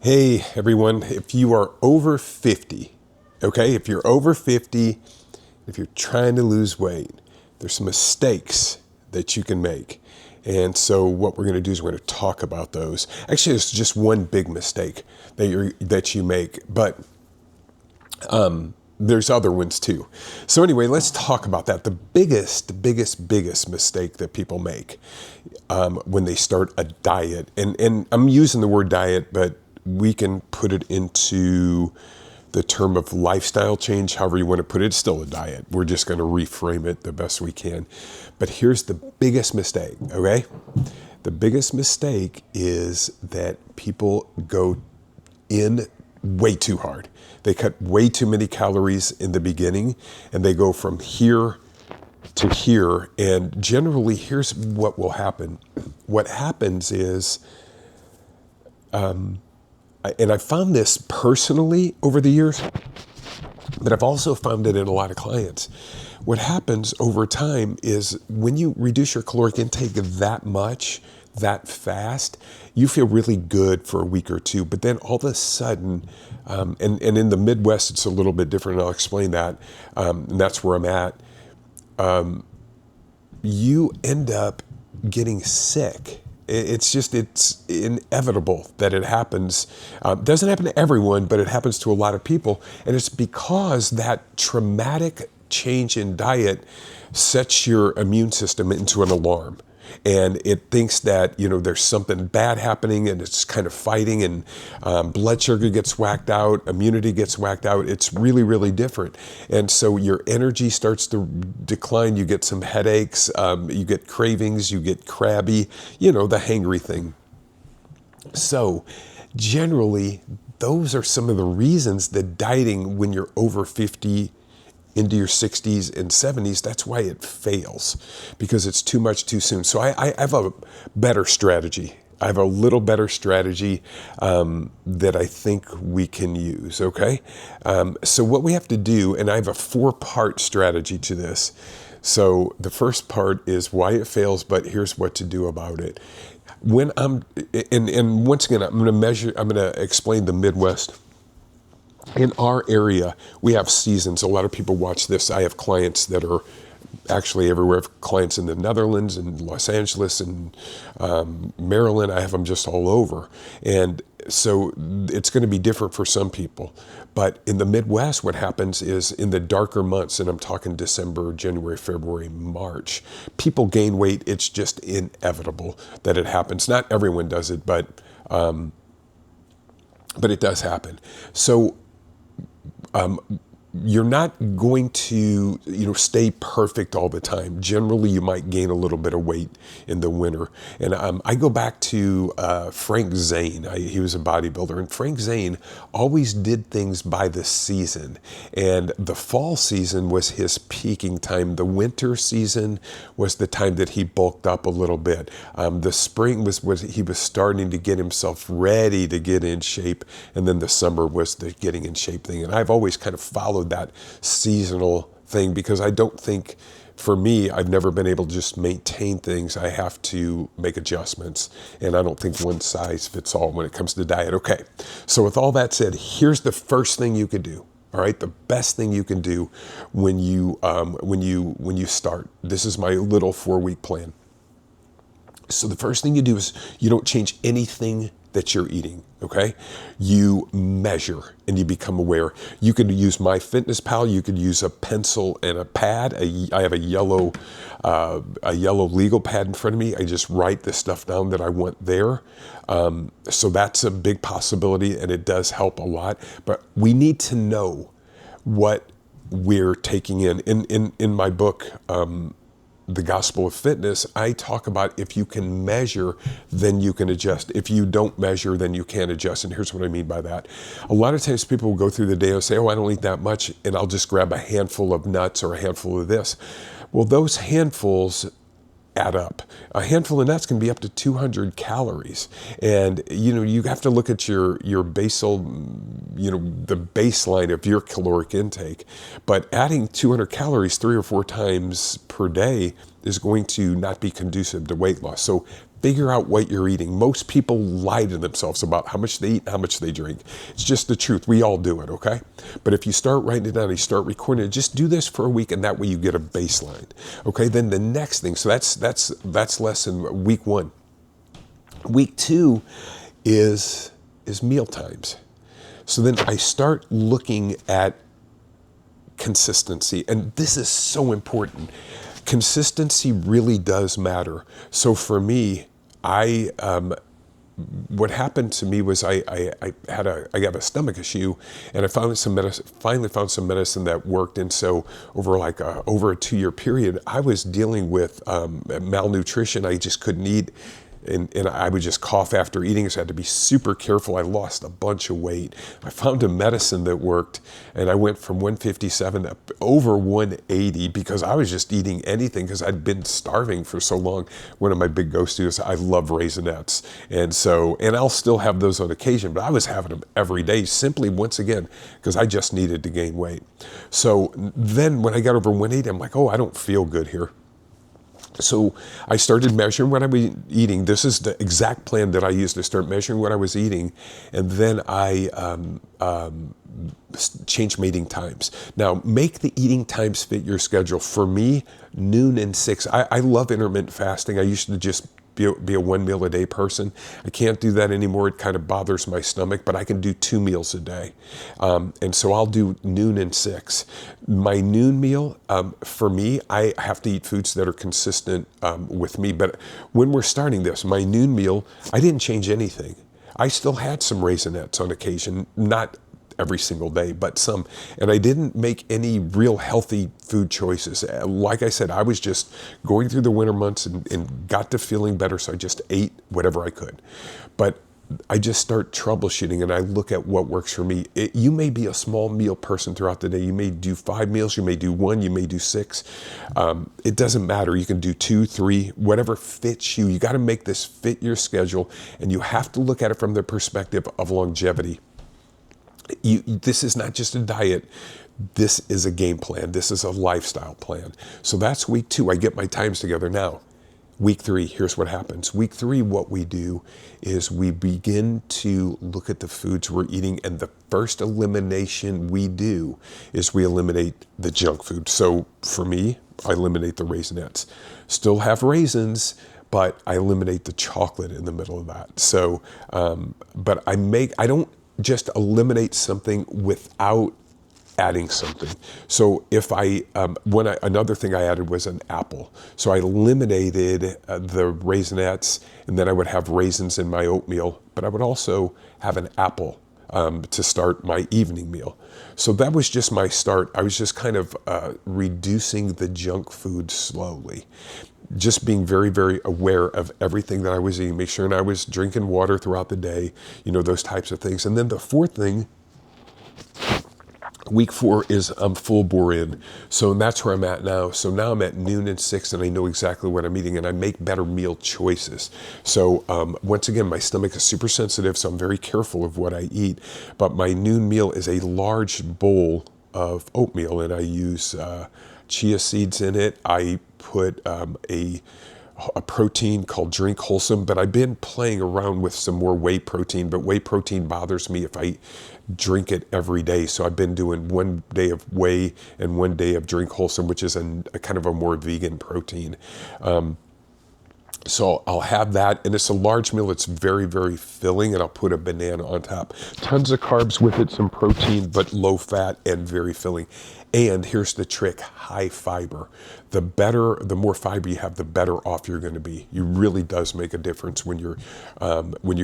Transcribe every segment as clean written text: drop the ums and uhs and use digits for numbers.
Hey everyone, if you are over 50, okay, if you're over 50, if you're trying to lose weight, there's some mistakes that you can make. And so what we're going to do is we're going to talk about those. Actually, it's just one big mistake that you make, but there's other ones too. So anyway, let's talk about that. The biggest mistake that people make when they start a diet, and I'm using the word diet, but we can put it into the term of lifestyle change, however you want to put it. It's still a diet. We're just going to reframe it the best we can. But here's the biggest mistake, okay? The biggest mistake is that people go in way too hard. They cut way too many calories in the beginning, and they go from here to here. And generally, here's what will happen. What happens is, and I found this personally over the years, but I've also found it in a lot of clients. What happens over time is when you reduce your caloric intake that much, that fast, you feel really good for a week or two. But then all of a sudden, and in the Midwest, it's a little bit different. And I'll explain that. And that's where I'm at. You end up getting sick. It's inevitable that it happens. Doesn't happen to everyone, but it happens to a lot of people. And it's because that traumatic change in diet sets your immune system into an alarm. And it thinks that, there's something bad happening, and it's kind of fighting, and blood sugar gets whacked out, immunity gets whacked out. It's really, really different. And so your energy starts to decline. You get some headaches, you get cravings, you get crabby, the hangry thing. So generally, those are some of the reasons that dieting when you're over 50 into your 60s and 70s, that's why it fails, because it's too much too soon. So I have a better strategy. I have a little better strategy that I think we can use, okay? So what we have to do, and I have a 4-part strategy to this. So the first part is why it fails, but here's what to do about it. When and once again, I'm going to explain the Midwest. In our area, we have seasons. A lot of people watch this. I have clients that are actually everywhere. I have clients in the Netherlands and Los Angeles and Maryland. I have them just all over. And so it's going to be different for some people. But in the Midwest, what happens is in the darker months, and I'm talking December, January, February, March, people gain weight. It's just inevitable that it happens. Not everyone does it, but it does happen. So you're not going to, stay perfect all the time. Generally, you might gain a little bit of weight in the winter. And I go back to Frank Zane. He was a bodybuilder, and Frank Zane always did things by the season. And the fall season was his peaking time. The winter season was the time that he bulked up a little bit. The spring was he was starting to get himself ready to get in shape, and then the summer was the getting in shape thing. And I've always kind of followed that seasonal thing, because I don't think, for me, I've never been able to just maintain things. I have to make adjustments, and I don't think one size fits all when it comes to diet. Okay, so with all that said, here's the first thing you could do. All right, the best thing you can do when you start. This is my little 4-week plan. So the first thing you do is you don't change anything that you're eating, okay? You measure and you become aware. You could use MyFitnessPal. You could use a pencil and a pad. I have a yellow legal pad in front of me. I just write the stuff down that I want there. So that's a big possibility, and it does help a lot. But we need to know what we're taking in. In my book, The Gospel of Fitness, I talk about if you can measure, then you can adjust. If you don't measure, then you can't adjust. And here's what I mean by that. A lot of times people will go through the day and say, I don't eat that much, and I'll just grab a handful of nuts or a handful of this. Well, those handfuls add up. A handful of nuts can be up to 200 calories. And, you have to look at your basal, the baseline of your caloric intake. But adding 200 calories 3 or 4 times per day is going to not be conducive to weight loss. So Figure out what you're eating. Most people lie to themselves about how much they eat and how much they drink. It's just the truth. We all do it, okay? But if you start writing it down, you start recording it, just do this for a week, and that way you get a baseline. Okay, then the next thing, so that's lesson week 1. Week 2 is meal times. So then I start looking at consistency, and this is so important. Consistency really does matter. So for me, what happened to me was I have a stomach issue, and I found some medicine. Finally, found some medicine that worked, and so over over a 2-year period, I was dealing with malnutrition. I just couldn't eat. And I would just cough after eating, so I had to be super careful. I lost a bunch of weight. I found a medicine that worked, and I went from 157 to over 180 because I was just eating anything because I'd been starving for so long. One of my big go-tos is I love Raisinets. And I'll still have those on occasion, but I was having them every day simply, once again, because I just needed to gain weight. So then when I got over 180, I'm like, oh, I don't feel good here. So I started measuring what I was eating. This is the exact plan that I used to start measuring what I was eating. And then I changed my eating times. Now, make the eating times fit your schedule. For me, noon and 6. I love intermittent fasting. I used to just be a 1 meal a day person. I can't do that anymore. It kind of bothers my stomach, but I can do 2 meals a day. And so I'll do noon and 6. My noon meal, for me, I have to eat foods that are consistent with me. But when we're starting this, my noon meal, I didn't change anything. I still had some Raisinets on occasion, not every single day, but some. And I didn't make any real healthy food choices. Like I said, I was just going through the winter months and got to feeling better, so I just ate whatever I could. But I just start troubleshooting, and I look at what works for me. You may be a small meal person throughout the day. You may do 5 meals, you may do 1, you may do 6. It doesn't matter. You can do 2, 3, whatever fits you. You got to make this fit your schedule, and you have to look at it from the perspective of longevity. This is not just a diet. This is a game plan. This is a lifestyle plan. So that's week 2. I get my times together now. Week 3, here's what happens. Week 3, what we do is we begin to look at the foods we're eating, and the first elimination we do is we eliminate the junk food. So for me, I eliminate the Raisinets. Still have raisins, but I eliminate the chocolate in the middle of that. So, but I don't just eliminate something without adding something. So if another thing I added was an apple. So I eliminated the Raisinets, and then I would have raisins in my oatmeal, but I would also have an apple to start my evening meal. So that was just my start. I was just kind of reducing the junk food slowly. Just being very, very aware of everything that I was eating, make sure I was drinking water throughout the day, those types of things. And then the 4th thing, week 4 is I'm full bore in. So that's where I'm at now. So now I'm at noon and 6, and I know exactly what I'm eating, and I make better meal choices. So once again, my stomach is super sensitive, so I'm very careful of what I eat. But my noon meal is a large bowl of oatmeal, and I use chia seeds in it. I put a protein called Drink Wholesome, but I've been playing around with some more whey protein, but whey protein bothers me if I drink it every day. So I've been doing 1 day of whey and 1 day of Drink Wholesome, which is a kind of a more vegan protein. So I'll have that, and it's a large meal. It's very, very filling, and I'll put a banana on top. Tons of carbs with it, some protein, but low fat and very filling. And here's the trick, high fiber. The more fiber you have, the better off you're going to be. It really does make a difference when you're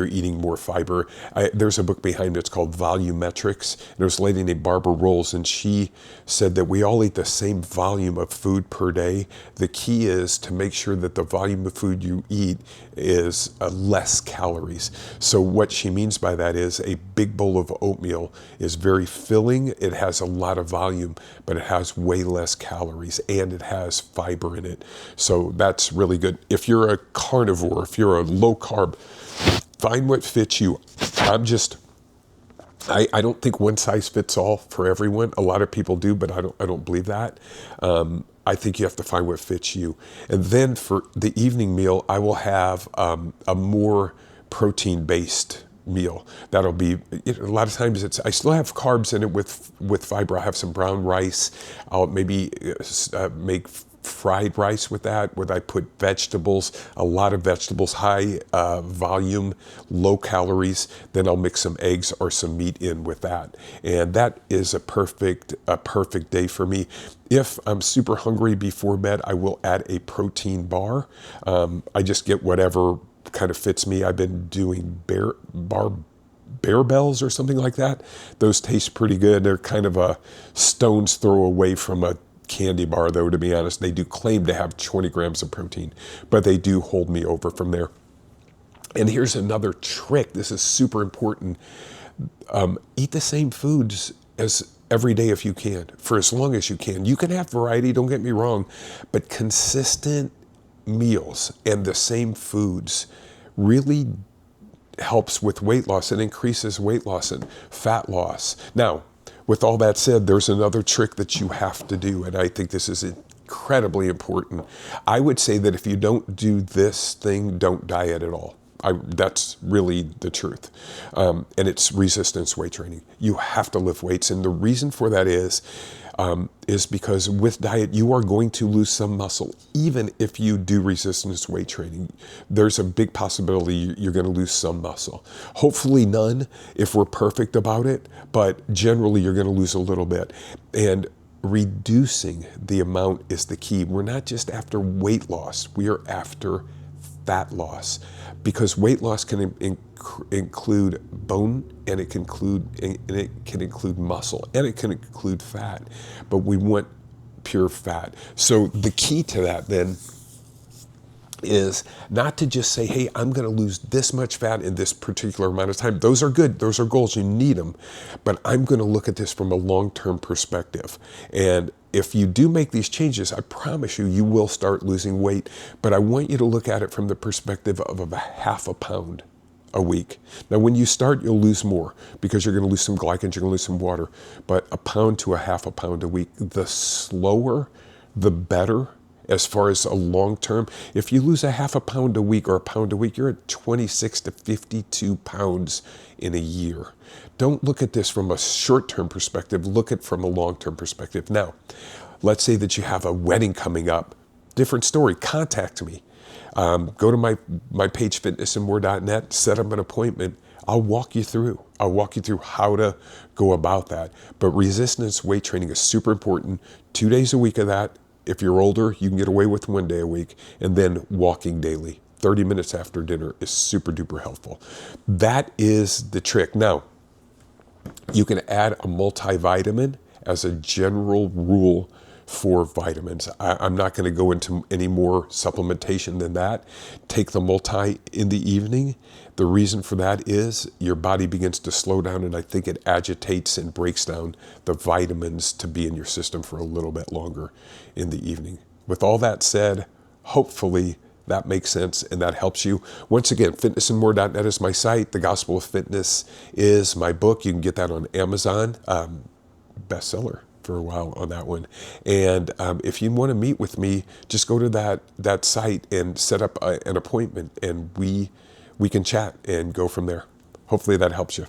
eating more fiber. There's a book behind it. It's called Volumetrics. There's a lady named Barbara Rolls, and she said that we all eat the same volume of food per day. The key is to make sure that the volume of food you eat is less calories. So what she means by that is a big bowl of oatmeal is very filling. It has a lot of volume, but it has way less calories, and it has fiber in it. So that's really good. If you're a carnivore, if you're a low carb, find what fits you. I don't think one size fits all for everyone. A lot of people do, but I don't believe that. I think you have to find what fits you. And then for the evening meal, I will have a more protein-based meal. That'll be, a lot of times I still have carbs in it with fiber. I have some brown rice. I'll maybe make fried rice with that, where I put vegetables, a lot of vegetables, high volume, low calories. Then I'll mix some eggs or some meat in with that. And that is a perfect day for me. If I'm super hungry before bed, I will add a protein bar. I just get whatever kind of fits me. I've been doing Bear Bells or something like that. Those taste pretty good. They're kind of a stone's throw away from a candy bar, though, to be honest. They do claim to have 20 grams of protein, but they do hold me over from there. And here's another trick. This is super important. Eat the same foods as every day if you can, for as long as you can. You can have variety, don't get me wrong, but consistent meals and the same foods really helps with weight loss and increases weight loss and fat loss. Now, with all that said, there's another trick that you have to do, and I think this is incredibly important. I would say that if you don't do this thing, don't diet at all. That's really the truth. And it's resistance weight training. You have to lift weights. And the reason for that is because with diet, you are going to lose some muscle. Even if you do resistance weight training, there's a big possibility you're going to lose some muscle. Hopefully none if we're perfect about it, but generally you're going to lose a little bit. And reducing the amount is the key. We're not just after weight loss, we are after fat loss, because weight loss can include bone, and it can include muscle, and it can include fat, but we want pure fat. So the key to that then is not to just say, hey, I'm going to lose this much fat in this particular amount of time. Those are good. Those are goals. You need them. But I'm going to look at this from a long-term perspective. And if you do make these changes, I promise you, you will start losing weight. But I want you to look at it from the perspective of a half a pound a week. Now, when you start, you'll lose more because you're going to lose some glycogen, you're going to lose some water. But a pound to a half a pound a week, the slower, the better. As far as a long term, if you lose a half a pound a week or a pound a week, you're at 26 to 52 pounds in a year. Don't look at this from a short-term perspective, look at it from a long-term perspective. Now, let's say that you have a wedding coming up. Different story, contact me. Go to my page, fitnessandmore.net, set up an appointment. I'll walk you through how to go about that. But resistance weight training is super important. 2 days a week of that. If you're older, you can get away with 1 day a week, and then walking daily. 30 minutes after dinner is super duper helpful. That is the trick. Now, you can add a multivitamin as a general rule for vitamins. I'm not going to go into any more supplementation than that. Take the multi in the evening. The reason for that is your body begins to slow down, and I think it agitates and breaks down the vitamins to be in your system for a little bit longer in the evening. With all that said, hopefully that makes sense and that helps you. Once again, fitnessandmore.net is my site. The Gospel of Fitness is my book. You can get that on Amazon. Bestseller for a while on that one. And if you want to meet with me, just go to that site and set up an appointment, and we can chat and go from there. Hopefully that helps you.